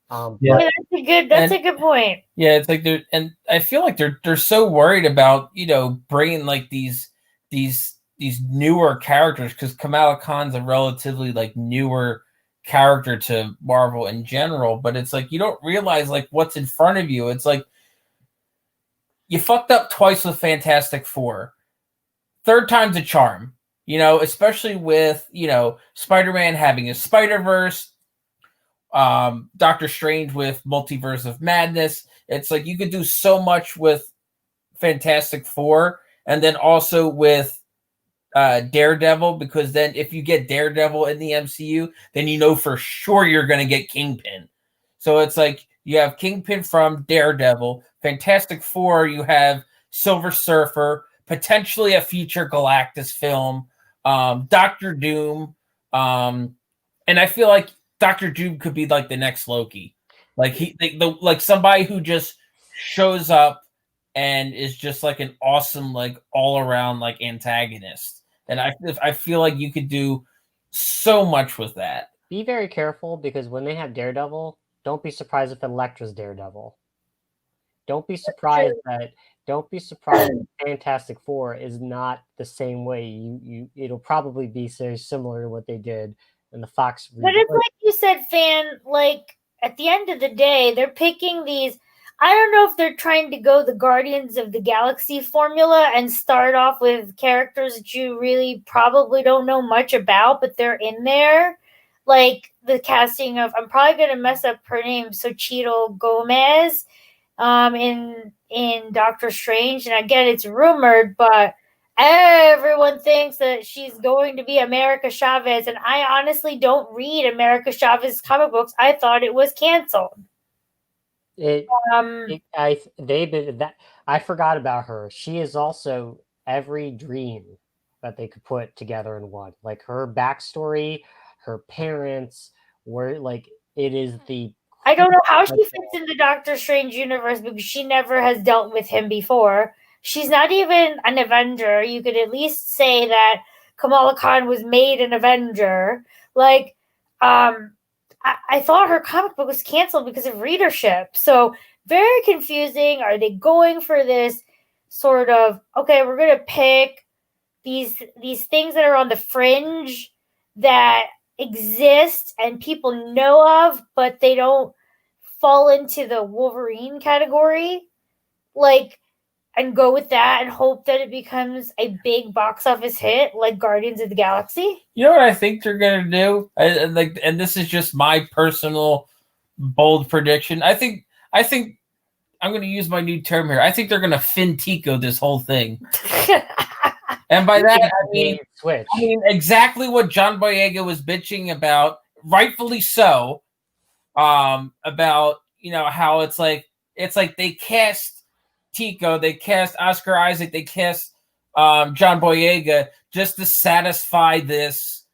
That's a good point. Yeah, it's like and I feel like they're so worried about bringing like these newer characters, because Kamala Khan's a relatively like newer character to Marvel in general, but it's like you don't realize like what's in front of you. It's like you fucked up twice with Fantastic Four. third time's a charm, especially with, Spider-Man having a Spider-Verse, Doctor Strange with Multiverse of Madness. It's like you could do so much with Fantastic Four, and then also with Daredevil, because then if you get Daredevil in the MCU, then you know for sure you're going to get Kingpin. So it's like you have Kingpin from Daredevil, Fantastic Four, you have Silver Surfer, potentially a future Galactus film, Doctor Doom, and I feel like Doctor Doom could be like the next Loki, like like somebody who just shows up and is just like an awesome, like all around like antagonist. And I feel like you could do so much with that. Be very careful, because when they have Daredevil, don't be surprised if Elektra's Daredevil. Don't be surprised that Fantastic Four is not the same way. It'll probably be so similar to what they did in the Fox. But it's like you said, Fan, like at the end of the day, they're picking these. I don't know if they're trying to go the Guardians of the Galaxy formula and start off with characters that you really probably don't know much about, but they're in there. Like the casting of, I'm probably going to mess up her name, Xochitl Gomez, in Doctor Strange. And again, it's rumored, but everyone thinks that she's going to be America Chavez. And I honestly don't read America Chavez comic books. I thought it was canceled. I forgot about her. She is also every dream that they could put together in one. Like her backstory, her parents were like, it is the. I don't know how she fits in the Doctor Strange universe, because she never has dealt with him before. She's not even an Avenger. You could at least say that Kamala Khan was made an Avenger. Like, I thought her comic book was canceled because of readership. So very confusing. Are they going for this sort of, okay, we're going to pick these things that are on the fringe that exist and people know of, but they don't fall into the Wolverine category, like, and go with that and hope that it becomes a big box office hit like Guardians of the Galaxy? You know what I think they're gonna do? And this is just my personal bold prediction. I think I'm gonna use my new term here. I think they're gonna Fin-Tico this whole thing. And by that I mean exactly what John Boyega was bitching about, rightfully so, about how it's like they cast Tico, they cast Oscar Isaac, they cast John Boyega just to satisfy this,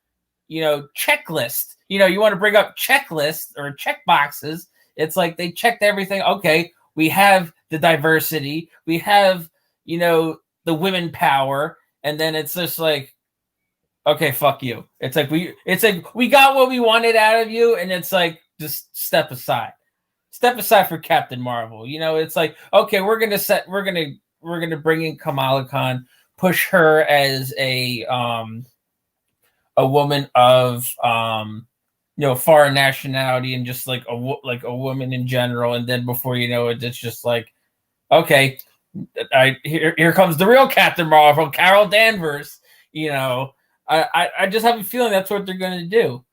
checklist. You want to bring up checklists or check boxes. It's like they checked everything. Okay, we have the diversity, we have, the women power, and then it's just like, okay, fuck you. It's like we got what we wanted out of you, and it's like, just step aside. Step aside for Captain Marvel. It's like, okay, we're gonna bring in Kamala Khan, push her as a woman of foreign nationality, and just like a woman in general, and then before you know it, it's just like, okay, here comes the real Captain Marvel, Carol Danvers. I just have a feeling that's what they're gonna do.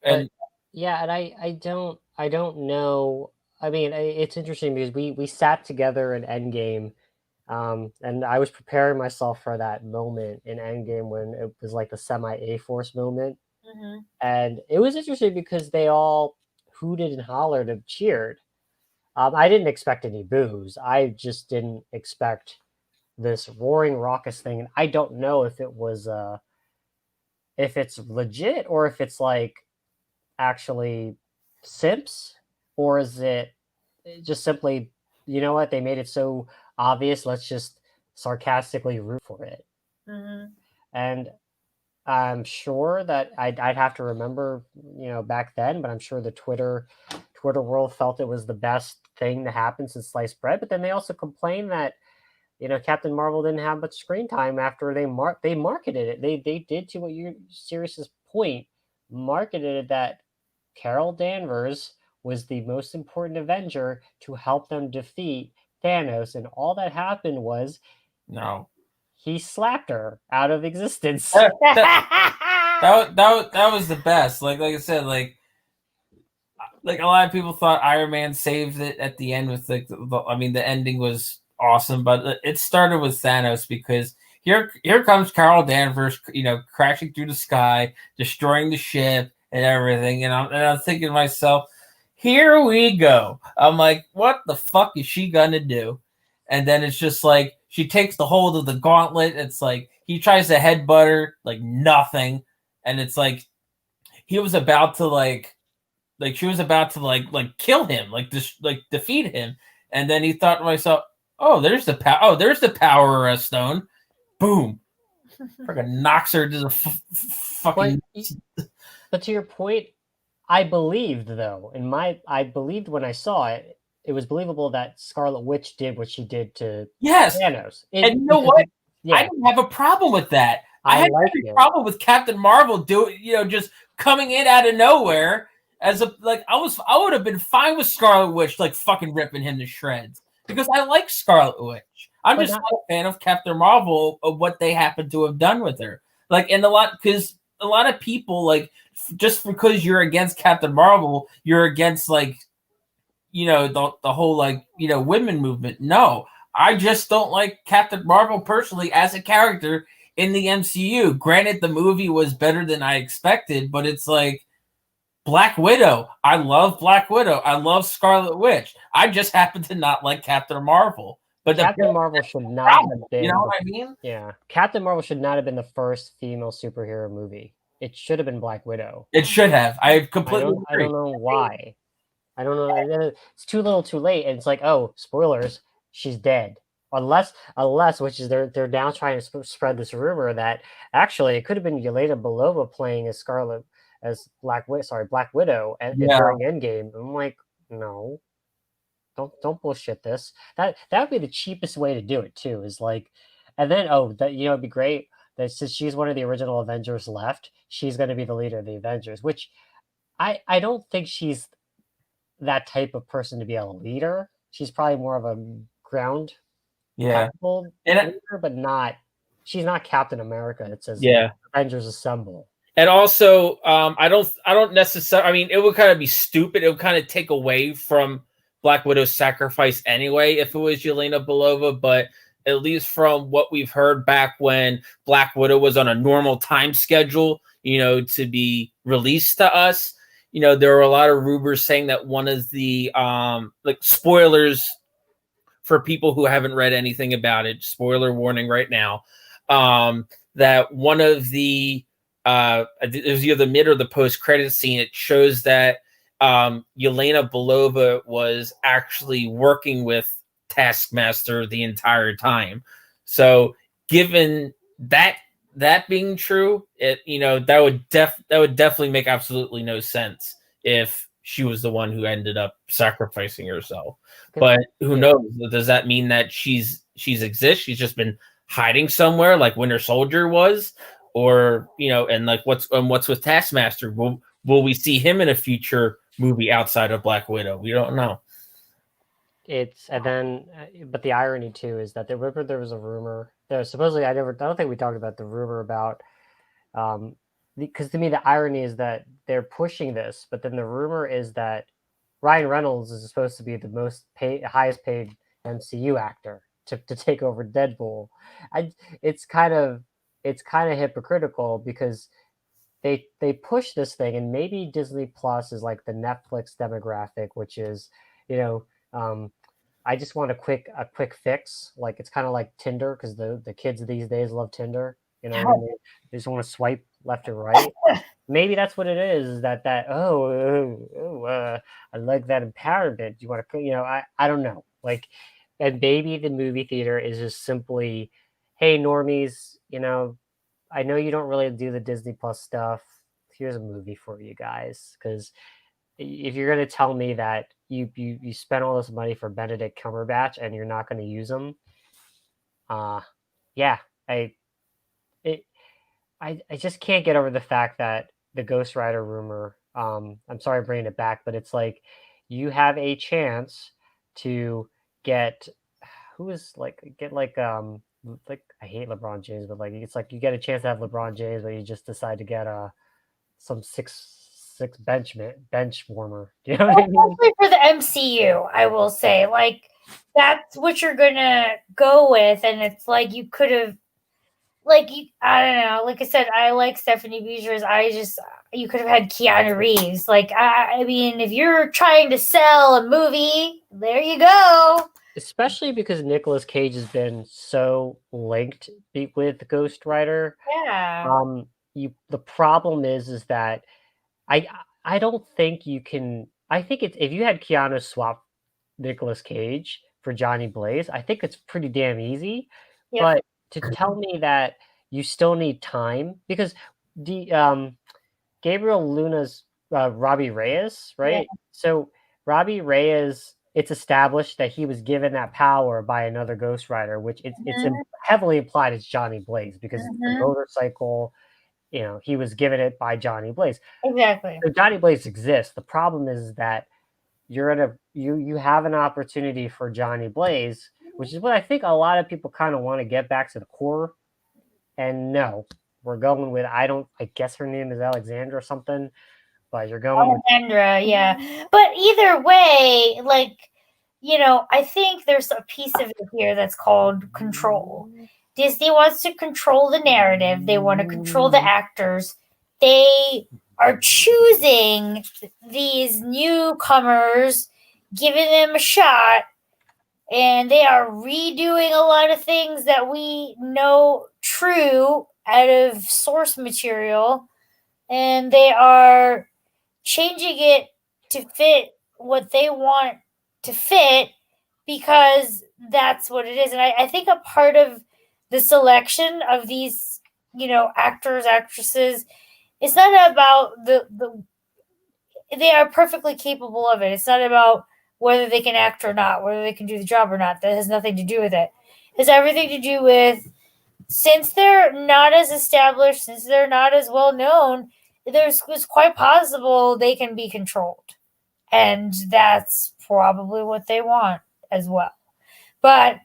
And yeah, and I don't know. I mean, it's interesting because we sat together in Endgame, and I was preparing myself for that moment in Endgame when it was like the semi A-Force moment. Mm-hmm. And it was interesting because they all hooted and hollered and cheered. I didn't expect any boos. I just didn't expect this roaring raucous thing. And I don't know if it was if it's legit or if it's like actually simps, or is it just simply, you know what, they made it so obvious, let's just sarcastically root for it. Mm-hmm. And I'm sure that I'd have to remember, back then, but I'm sure the Twitter world felt it was the best thing to happen since sliced bread. But then they also complained that, Captain Marvel didn't have much screen time after they marketed it. They did, to what you Sirius's point, marketed it that Carol Danvers was the most important Avenger to help them defeat Thanos, and all that happened was no. he slapped her out of existence. That was the best. Like I said, like a lot of people thought Iron Man saved it at the end with the ending was awesome, but it started with Thanos because here comes Carol Danvers, crashing through the sky, destroying the ship and everything, and I'm thinking to myself, here we go. I'm like, what the fuck is she gonna do? And then it's just like she takes the hold of the gauntlet. It's like he tries to headbutt her, like nothing, and it's like he was about to like she was about to like kill him, defeat him, and then he thought to myself, oh, there's the power stone, boom, freaking knocks her to the fucking. But to your point, I believed when I saw it, it was believable that Scarlet Witch did what she did to Thanos. And you know what? I didn't have a problem with that. I had a problem with Captain Marvel just coming in out of nowhere. I would have been fine with Scarlet Witch like fucking ripping him to shreds because I like Scarlet Witch. I'm just not a fan of Captain Marvel of what they happen to have done with her. Because a lot of people just because you're against Captain Marvel, you're against the whole women movement. No, I just don't like Captain Marvel personally as a character in the MCU. Granted, the movie was better than I expected, but it's like Black Widow. I love Black Widow. I love Scarlet Witch. I just happen to not like Captain Marvel. But Captain Marvel should not have been. You know what I mean? Yeah, Captain Marvel should not have been the first female superhero movie. It should have been Black Widow. It should have. I completely agree. I don't know why. I don't know. It's too little, too late, and it's like, oh, spoilers, she's dead. Unless, which is they're now trying to spread this rumor that actually it could have been Yelena Belova playing as Black Widow during Endgame. I'm like, no, don't bullshit this. That would be the cheapest way to do it too. Is like, and then it'd be great that since she's one of the original Avengers left, she's going to be the leader of the Avengers. Which I don't think she's that type of person to be a leader. She's probably more of a ground leader, but not. She's not Captain America. It says Avengers Assemble. And also, I don't necessarily. I mean, it would kind of be stupid. It would kind of take away from Black Widow's sacrifice anyway if it was Yelena Belova. But at least from what we've heard back when Black Widow was on a normal time schedule, to be released to us, there were a lot of rumors saying that one of the spoilers for people who haven't read anything about it. Spoiler warning right now. That one of the it was either the mid or the post credit scene. It shows that Yelena Belova was actually working with Taskmaster the entire time. So, given that being true, that would definitely make absolutely no sense if she was the one who ended up sacrificing herself. But who knows? Does that mean that she's exists? She's just been hiding somewhere, like Winter Soldier was. Or and what's with Taskmaster? Will we see him in a future movie outside of Black Widow? We don't know. But the irony too is that there was a rumor. There supposedly I don't think we talked about the rumor about because to me the irony is that they're pushing this, but then the rumor is that Ryan Reynolds is supposed to be the highest paid MCU actor to take over Deadpool. It's kind of hypocritical because they push this thing, and maybe Disney Plus is like the Netflix demographic, which is I just want a quick fix. Like it's kind of like Tinder because the kids these days love Tinder. They just want to swipe left or right. Maybe that's what it is. I like that empowerment. You want to I don't know. And maybe the movie theater is just simply, hey normies, I know you don't really do the Disney Plus stuff. Here's a movie for you guys. Because if you're going to tell me that you spent all this money for Benedict Cumberbatch and you're not going to use him, I just can't get over the fact that the Ghost Rider rumor, I'm sorry bringing it back, but it's like you have a chance to get like I hate LeBron James, but like it's like you get a chance to have LeBron James, but you just decide to get some six bench warmer. Do you know what I mean? Especially for the MCU, I will say, like that's what you're gonna go with, and it's like you could have, like I don't know. Like I said, I like Stephanie Beatriz. You could have had Keanu Reeves. Like I mean, if you're trying to sell a movie, there you go. Especially because Nicolas Cage has been so linked with Ghost Rider. Yeah. The problem is that I don't think you can. I think it's if you had Keanu swap Nicolas Cage for Johnny Blaze, I think it's pretty damn easy. Yep. But to tell me that you still need time because the Gabriel Luna's Robbie Reyes, right? Yeah. So Robbie Reyes, it's established that he was given that power by another Ghost Rider, which it's heavily implied it's Johnny Blaze because the motorcycle, he was given it by Johnny Blaze. Exactly. So Johnny Blaze exists. The problem is that you have an opportunity for Johnny Blaze, which is what I think a lot of people kind of want to get back to the core. And no, we're going with I guess her name is Alexandra or something, but you're going with Alexandra, yeah. But either way, like I think there's a piece of it here that's called control. Disney wants to control the narrative. They want to control the actors. They are choosing these newcomers, giving them a shot, and they are redoing a lot of things that we know true out of source material, and they are changing it to fit what they want to fit because that's what it is. And I think a part of the selection of these, actors, actresses, it's not about they are perfectly capable of it. It's not about whether they can act or not, whether they can do the job or not. That has nothing to do with it. It has everything to do with, since they're not as established, since they're not as well known, it's quite possible they can be controlled. And that's probably what they want as well. But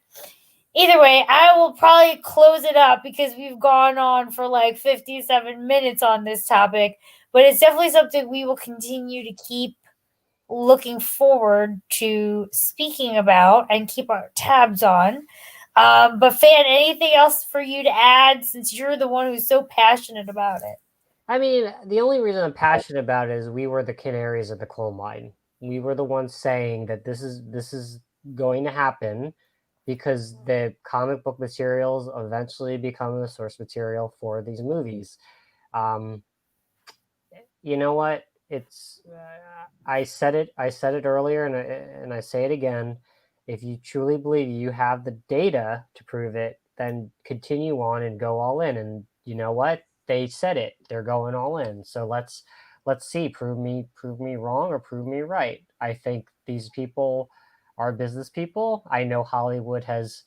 either way, I will probably close it up because we've gone on for like 57 minutes on this topic. But it's definitely something we will continue to keep looking forward to speaking about and keep our tabs on. But Fan, anything else for you to add since you're the one who's so passionate about it? I mean, the only reason I'm passionate about it is we were the canaries of the coal mine. We were the ones saying that this is going to happen because the comic book materials eventually become the source material for these movies. You know what? It's I said it earlier, and I say it again. If you truly believe you have the data to prove it, then continue on and go all in. And you know what? They said it. They're going all in. So let's see. Prove me wrong or prove me right. I think these people are business people. I know Hollywood has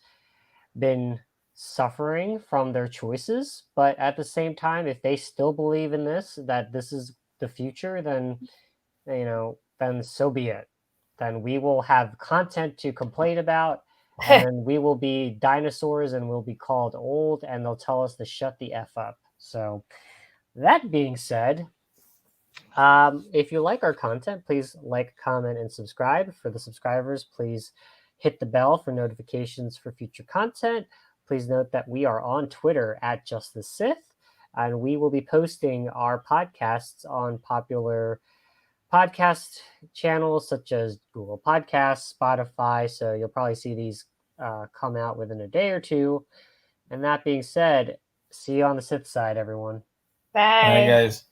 been suffering from their choices, but at the same time, if they still believe in this, that this is the future, then then so be it. Then we will have content to complain about, and we will be dinosaurs and we'll be called old, and they'll tell us to shut the F up. So that being said, if you like our content, please like, comment, and subscribe. For the subscribers, please hit the bell for notifications for future content. Please note that we are on Twitter at Just the Sith, and we will be posting our podcasts on popular podcast channels such as Google Podcasts, Spotify. So you'll probably see these come out within a day or two. And that being said, see you on the Sith side, everyone. Bye. Bye, guys.